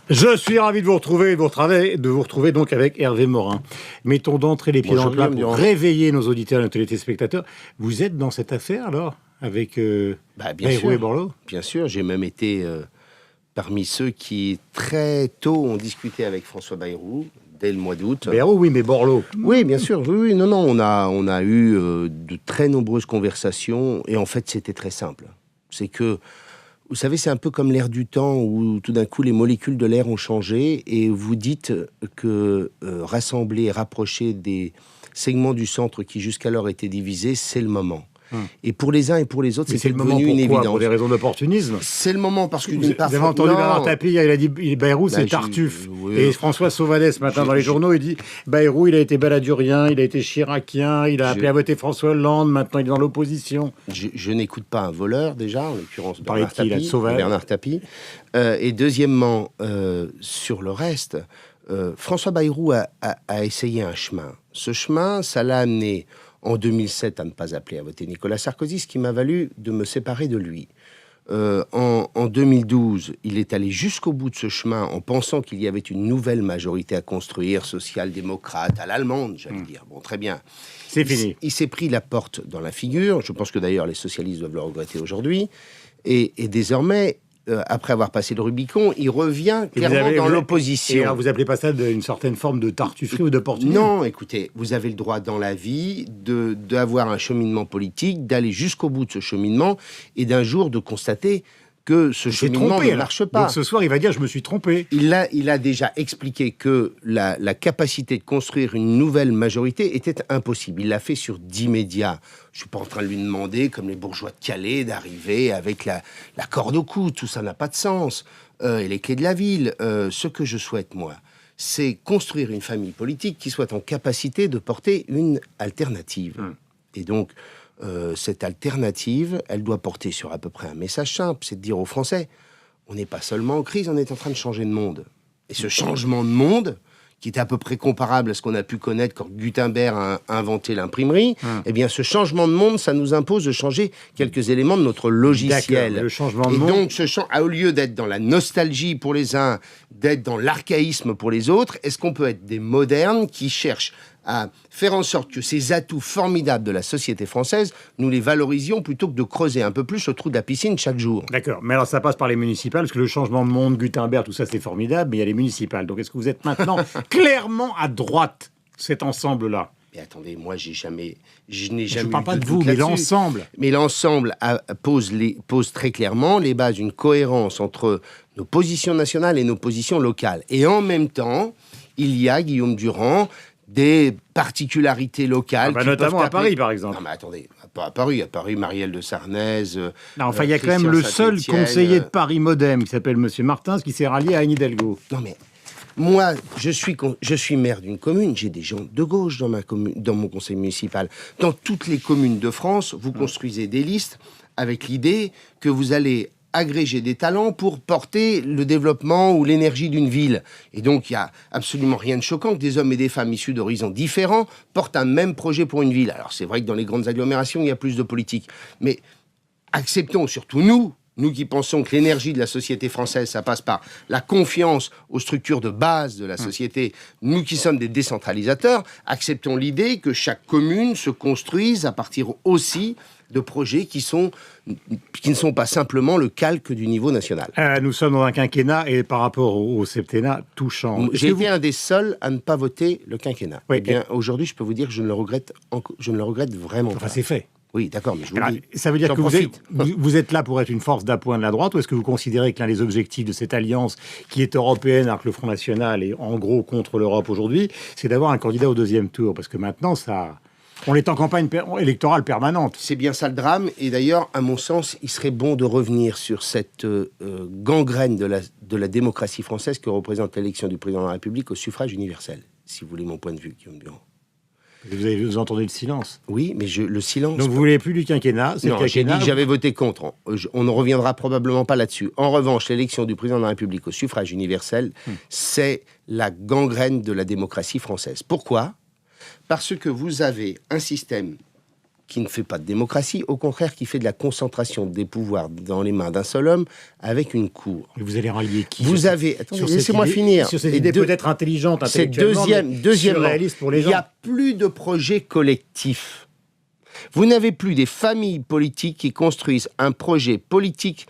Je suis ravi de vous retrouver, de vous retrouver donc avec Hervé Morin. Mettons d'entrée les pieds dans le plat pour réveiller nos auditeurs et nos téléspectateurs. Vous êtes dans cette affaire alors avec Bayrou et Borloo? Bien sûr, j'ai même été parmi ceux qui très tôt ont discuté avec François Bayrou. Dès le mois d'août. Bayrou, oui, mais Borloo. Oui, bien sûr. Oui, non, on a eu de très nombreuses conversations et en fait, c'était très simple. C'est que, vous savez, c'est un peu comme l'air du temps où tout d'un coup, les molécules de l'air ont changé et vous dites que rassembler et rapprocher des segments du centre qui jusqu'alors étaient divisés, c'est le moment. Et pour les uns et pour les autres, c'est devenu une évidence. Pour des raisons d'opportunisme. C'est le moment parce que d'une part... Vous avez entendu Bernard Tapie, il a dit Bayrou, c'est Tartuffe. Oui. Et François Sauvadet, ce matin, dans les journaux, il dit Bayrou, il a été baladurien, il a été chiracien, il a appelé à voter François Hollande, maintenant il est dans l'opposition. Je n'écoute pas un voleur, déjà, en l'occurrence Bernard Tapie. Et deuxièmement, sur le reste, François Bayrou a essayé un chemin. Ce chemin, ça l'a amené... en 2007, à ne pas appeler à voter Nicolas Sarkozy, ce qui m'a valu de me séparer de lui. En 2012, il est allé jusqu'au bout de ce chemin en pensant qu'il y avait une nouvelle majorité à construire, social-démocrate, à l'allemande, j'allais dire. Bon, très bien. C'est fini. Il s'est pris la porte dans la figure. Je pense que d'ailleurs les socialistes doivent le regretter aujourd'hui. Et désormais... après avoir passé le Rubicon, il revient clairement dans l'opposition. Et alors vous appelez pas ça une certaine forme de tartufferie ou d'opportunisme? Non, écoutez, vous avez le droit dans la vie d'avoir un cheminement politique, d'aller jusqu'au bout de ce cheminement et d'un jour de constater que ce cheminement ne marche pas. Donc ce soir, il va dire « je me suis trompé ». Il a déjà expliqué que la capacité de construire une nouvelle majorité était impossible. Il l'a fait sur 10 médias. Je ne suis pas en train de lui demander, comme les bourgeois de Calais, d'arriver avec la corde au cou. Tout ça n'a pas de sens. Et les clés de la ville. Ce que je souhaite, moi, c'est construire une famille politique qui soit en capacité de porter une alternative. Et donc... cette alternative, elle doit porter sur à peu près un message simple, c'est de dire aux Français, on n'est pas seulement en crise, on est en train de changer de monde. Et ce changement de monde, qui était à peu près comparable à ce qu'on a pu connaître quand Gutenberg a inventé l'imprimerie, eh bien ce changement de monde, ça nous impose de changer quelques éléments de notre logiciel. Le changement de monde. Donc, au lieu d'être dans la nostalgie pour les uns, d'être dans l'archaïsme pour les autres, est-ce qu'on peut être des modernes qui cherchent à faire en sorte que ces atouts formidables de la société française, nous les valorisions plutôt que de creuser un peu plus le trou de la piscine chaque jour. D'accord, mais alors ça passe par les municipales, parce que le changement de monde, Gutenberg, tout ça c'est formidable, mais il y a les municipales. Donc est-ce que vous êtes maintenant clairement à droite, cet ensemble-là? Mais attendez, moi je n'ai jamais... Je ne parle pas de vous, mais l'ensemble. Mais l'ensemble pose très clairement les bases d'une cohérence entre nos positions nationales et nos positions locales. Et en même temps, il y a, Guillaume Durand, des particularités locales. Notamment à Paris, par exemple. Non, mais attendez, pas à Paris. À Paris, Marielle de Sarnez... non, enfin, il y a quand même le seul conseiller de Paris Modem, qui s'appelle M. Martins, qui s'est rallié à Anne Hidalgo. Non, mais moi, je suis maire d'une commune, j'ai des gens de gauche dans mon conseil municipal. Dans toutes les communes de France, vous construisez des listes avec l'idée que vous allez agréger des talents pour porter le développement ou l'énergie d'une ville. Et donc, il n'y a absolument rien de choquant que des hommes et des femmes issus d'horizons différents portent un même projet pour une ville. Alors, c'est vrai que dans les grandes agglomérations, il y a plus de politique. Mais acceptons, surtout nous qui pensons que l'énergie de la société française, ça passe par la confiance aux structures de base de la société, nous qui sommes des décentralisateurs, acceptons l'idée que chaque commune se construise à partir aussi de projets qui ne sont pas simplement le calque du niveau national. Nous sommes dans un quinquennat et par rapport au septennat, tout change. J'ai été un des seuls à ne pas voter le quinquennat. Oui, eh bien, aujourd'hui, je peux vous dire que je ne le regrette vraiment pas. Enfin, c'est fait. Oui, d'accord, mais je vous le dis. Ça veut dire que vous êtes là pour être une force d'appoint de la droite, ou est-ce que vous considérez que l'un des objectifs de cette alliance qui est européenne, alors que le Front National est en gros contre l'Europe aujourd'hui, c'est d'avoir un candidat au deuxième tour? Parce que maintenant, on est en campagne électorale permanente. C'est bien ça le drame. Et d'ailleurs, à mon sens, il serait bon de revenir sur cette gangrène de la démocratie française que représente l'élection du président de la République au suffrage universel, si vous voulez mon point de vue, Guillaume Durand. Vous entendez le silence. Oui, mais le silence... Donc vous voulez plus du quinquennat? Non, j'ai dit que j'avais voté contre. On ne reviendra probablement pas là-dessus. En revanche, l'élection du président de la République au suffrage universel, c'est la gangrène de la démocratie française. Pourquoi ? Parce que vous avez un système qui ne fait pas de démocratie, au contraire, qui fait de la concentration des pouvoirs dans les mains d'un seul homme avec une cour. Et vous allez rallier qui? Vous avez... Attendez, laissez-moi finir. Sur cette idée peut-être intelligente, intellectuellement, deuxièmement, surréaliste pour les gens. Il n'y a plus de projet collectif. Vous n'avez plus des familles politiques qui construisent un projet politique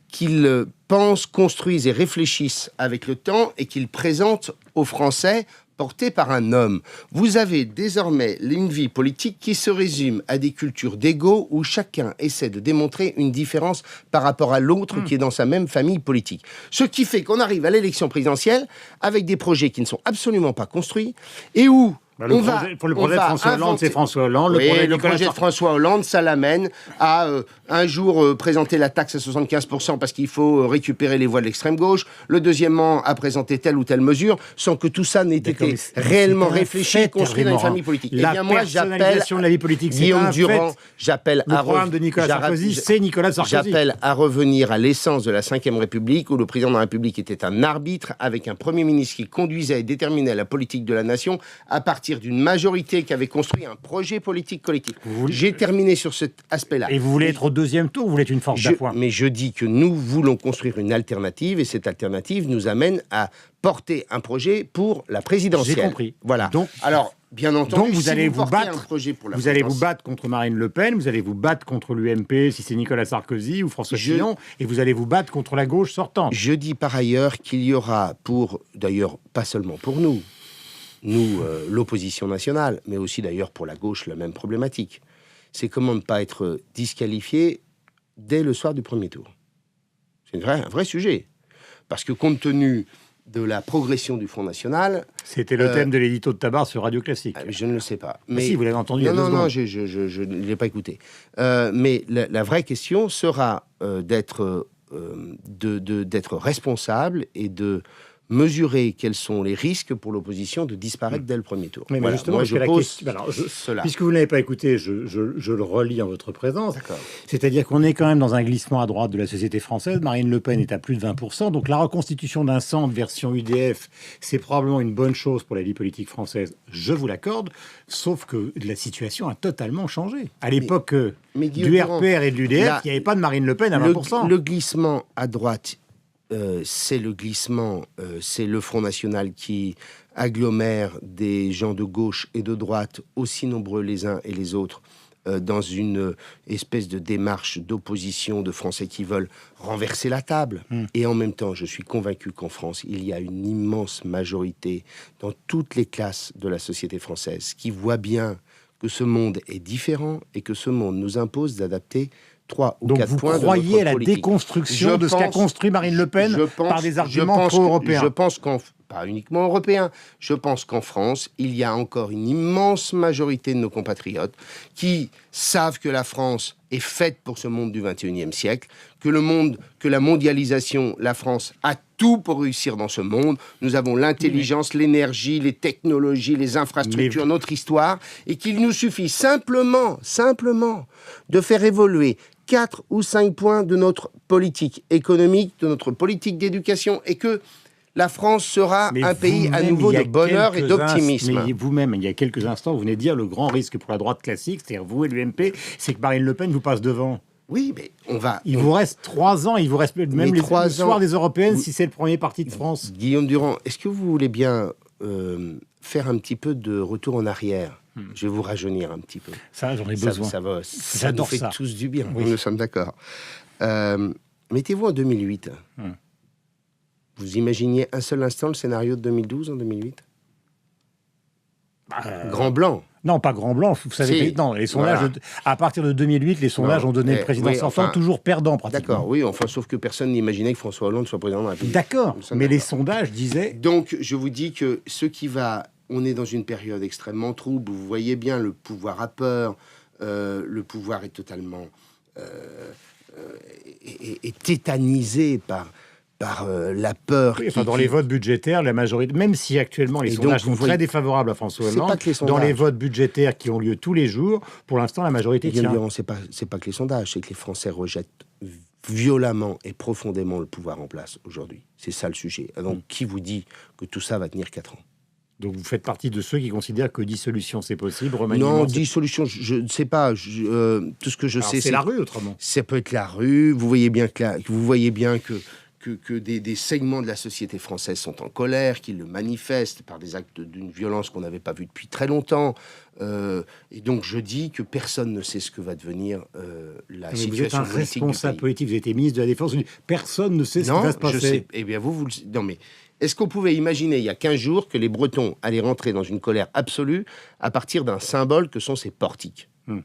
qu'ils pensent, construisent et réfléchissent avec le temps et qu'ils présentent aux Français porté par un homme. Vous avez désormais une vie politique qui se résume à des cultures d'ego où chacun essaie de démontrer une différence par rapport à l'autre qui est dans sa même famille politique. Ce qui fait qu'on arrive à l'élection présidentielle avec des projets qui ne sont absolument pas construits et où le projet de François Hollande, c'est François Hollande. Le projet de François Hollande, ça l'amène à un jour présenter la taxe à 75% parce qu'il faut récupérer les voix de l'extrême gauche. Le deuxièmement, à présenter telle ou telle mesure, sans que tout ça n'ait été réellement réfléchi et construit dans une famille politique. La personnalisation de la vie politique, c'est Guillaume Durand, j'appelle le programme de Nicolas Sarkozy, c'est Nicolas Sarkozy. J'appelle à revenir à l'essence de la Ve République, où le président de la République était un arbitre avec un Premier ministre qui conduisait et déterminait la politique de la nation à partir d'une majorité qui avait construit un projet politique collectif. J'ai terminé sur cet aspect-là. Et vous voulez être au deuxième tour ou vous voulez être une force d'appoint? Mais je dis que nous voulons construire une alternative et cette alternative nous amène à porter un projet pour la présidentielle. J'ai compris. Voilà. Alors, bien entendu, vous allez vous battre. Un projet pour la vous allez vous battre contre Marine Le Pen, vous allez vous battre contre l'UMP si c'est Nicolas Sarkozy ou François Fillon, et vous allez vous battre contre la gauche sortante. Je dis par ailleurs qu'il y aura d'ailleurs pas seulement pour nous, l'opposition nationale, mais aussi d'ailleurs pour la gauche, la même problématique. C'est comment ne pas être disqualifié dès le soir du premier tour. C'est un vrai sujet. Parce que compte tenu de la progression du Front National... C'était le thème de l'édito de Tabar sur Radio Classique. Je ne le sais pas. Mais si, vous l'avez entendu Non, je ne l'ai pas écouté. Mais la vraie question sera d'être responsable et de mesurer quels sont les risques pour l'opposition de disparaître dès le premier tour. Mais voilà, justement, moi, je pose cela. Puisque vous ne l'avez pas écouté, je le relis en votre présence. C'est-à-dire qu'on est quand même dans un glissement à droite de la société française. Marine Le Pen est à plus de 20%. Donc la reconstitution d'un centre version UDF, c'est probablement une bonne chose pour la vie politique française. Je vous l'accorde. Sauf que la situation a totalement changé. À l'époque du RPR et de l'UDF, il n'y avait pas de Marine Le Pen à 20%. Le glissement à droite, c'est le glissement, c'est le Front National qui agglomère des gens de gauche et de droite, aussi nombreux les uns et les autres, dans une espèce de démarche d'opposition de Français qui veulent renverser la table. Et en même temps, je suis convaincu qu'en France, il y a une immense majorité dans toutes les classes de la société française qui voit bien que ce monde est différent et que ce monde nous impose d'adapter 3 ou 4 points de notre politique. Donc vous croyez à la déconstruction de ce qu'a construit Marine Le Pen par des arguments pro-européens? Je pense pas uniquement européens, je pense qu'en France, il y a encore une immense majorité de nos compatriotes qui savent que la France est faite pour ce monde du XXIe siècle, que la mondialisation, la France a tout pour réussir dans ce monde. Nous avons l'intelligence, l'énergie, les technologies, les infrastructures, notre histoire, et qu'il nous suffit simplement de faire évoluer 4 ou 5 points de notre politique économique, de notre politique d'éducation, et que la France sera un pays à nouveau de bonheur et d'optimisme. Mais vous-même, il y a quelques instants, vous venez de dire le grand risque pour la droite classique, c'est-à-dire vous et l'UMP, c'est que Marine Le Pen vous passe devant. Oui, mais Il vous reste 3 ans, il vous reste même les soirs des Européennes si c'est le premier parti de France. Guillaume Durand, est-ce que vous voulez bien faire un petit peu de retour en arrière? Je vais vous rajeunir un petit peu. Ça, j'en ai besoin. Ça nous fait tous du bien. Oui. Nous sommes d'accord. Mettez-vous en 2008. Vous imaginiez un seul instant le scénario de 2012 en 2008 ? Grand blanc. Non, pas grand blanc. Vous savez, non, les sondages, à partir de 2008, les sondages ont donné le président sortant toujours perdant, pratiquement. D'accord, oui, sauf que personne n'imaginait que François Hollande soit président de la République. D'accord, mais les sondages disaient... Donc, je vous dis que on est dans une période extrêmement trouble, vous voyez bien, le pouvoir a peur, le pouvoir est totalement... est tétanisé par la peur. Oui, dans les votes budgétaires, la majorité, même si actuellement les sondages sont très défavorables à François Hollande, dans les votes budgétaires qui ont lieu tous les jours, pour l'instant, la majorité tient. C'est pas que les sondages, c'est que les Français rejettent violemment et profondément le pouvoir en place aujourd'hui. C'est ça le sujet. Donc, qui vous dit que tout ça va tenir 4 ans ? Donc vous faites partie de ceux qui considèrent que dissolution c'est possible, Non, dissolution, je ne sais pas. Tout ce que je sais, c'est la rue autrement. Ça peut être la rue. Vous voyez bien que des segments de la société française sont en colère, qu'ils le manifestent par des actes d'une violence qu'on n'avait pas vue depuis très longtemps. Et donc je dis que personne ne sait ce que va devenir la situation politique. Vous êtes un responsable politique, vous êtes ministre de la Défense, personne ne sait ce qui va se passer. Je sais. Eh bien non mais... Est-ce qu'on pouvait imaginer, il y a 15 jours, que les Bretons allaient rentrer dans une colère absolue à partir d'un symbole que sont ces portiques? Mais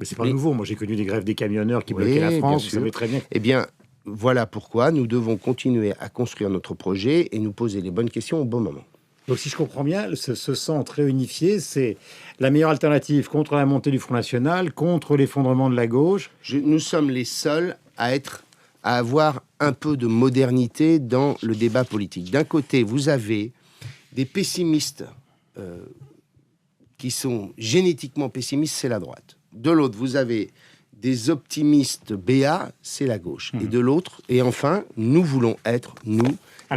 c'est pas nouveau. Moi, j'ai connu des grèves des camionneurs qui bloquaient la France. Vous savez très bien. Eh bien, voilà pourquoi nous devons continuer à construire notre projet et nous poser les bonnes questions au bon moment. Donc, si je comprends bien, ce centre réunifié, c'est la meilleure alternative contre la montée du Front National, contre l'effondrement de la gauche. Nous sommes les seuls à avoir un peu de modernité dans le débat politique. D'un côté, vous avez des pessimistes qui sont génétiquement pessimistes, c'est la droite. De l'autre, vous avez des optimistes BA, c'est la gauche. Et de l'autre, et enfin, nous voulons être,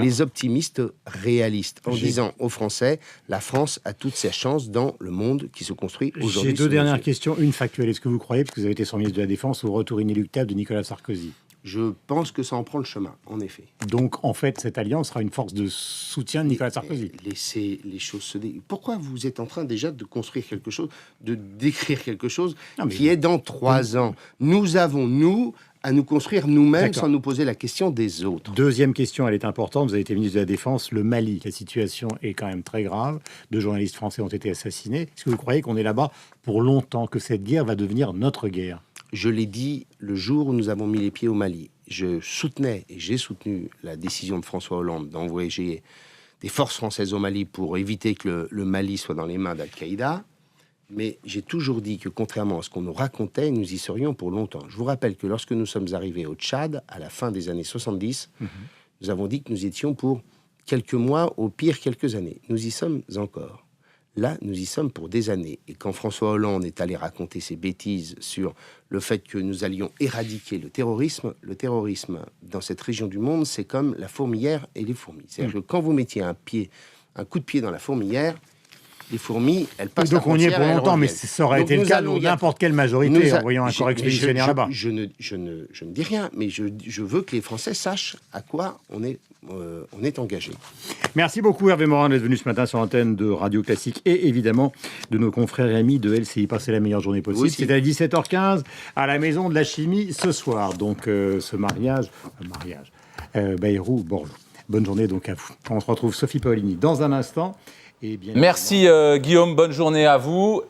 les optimistes réalistes, en disant aux Français, la France a toutes ses chances dans le monde qui se construit aujourd'hui. J'ai deux dernières questions, une factuelle. Est-ce que vous croyez, parce que vous avez été son ministre de la Défense, au retour inéluctable de Nicolas Sarkozy? Je pense que ça en prend le chemin, en effet. Donc, en fait, cette alliance sera une force de soutien de Nicolas Sarkozy. Laissez les choses se dérouler. Pourquoi vous êtes en train déjà de construire quelque chose, de décrire quelque chose qui est dans 3 ans? Nous avons, à nous construire nous-mêmes sans nous poser la question des autres. Deuxième question, elle est importante. Vous avez été ministre de la Défense. Le Mali, la situation est quand même très grave. 2 journalistes français ont été assassinés. Est-ce que vous croyez qu'on est là-bas pour longtemps, que cette guerre va devenir notre guerre? Je l'ai dit le jour où nous avons mis les pieds au Mali. Je soutenais et j'ai soutenu la décision de François Hollande d'envoyer des forces françaises au Mali pour éviter que le Mali soit dans les mains d'Al-Qaïda. Mais j'ai toujours dit que, contrairement à ce qu'on nous racontait, nous y serions pour longtemps. Je vous rappelle que lorsque nous sommes arrivés au Tchad, à la fin des années 70, nous avons dit que nous étions pour quelques mois, au pire quelques années. Nous y sommes encore. Là, nous y sommes pour des années. Et quand François Hollande est allé raconter ses bêtises sur le fait que nous allions éradiquer le terrorisme dans cette région du monde, c'est comme la fourmilière et les fourmis. C'est-à-dire que quand vous mettiez un coup de pied dans la fourmilière, les fourmis, elles passent la frontière. Donc on y est pour longtemps, mais ça aurait été le cas de n'importe quelle majorité en voyant un corps expéditionnaire là-bas. Je ne dis rien, mais je veux que les Français sachent à quoi on est engagé. Merci beaucoup Hervé Morin d'être venu ce matin sur l'antenne de Radio Classique et évidemment de nos confrères et amis de LCI. Passez la meilleure journée possible. C'est à 17h15 à la Maison de la Chimie ce soir. Donc ce mariage, Bayrou-Borloo. Bonne journée donc à vous. On se retrouve Sophie Paolini dans un instant. Merci Guillaume, bonne journée à vous.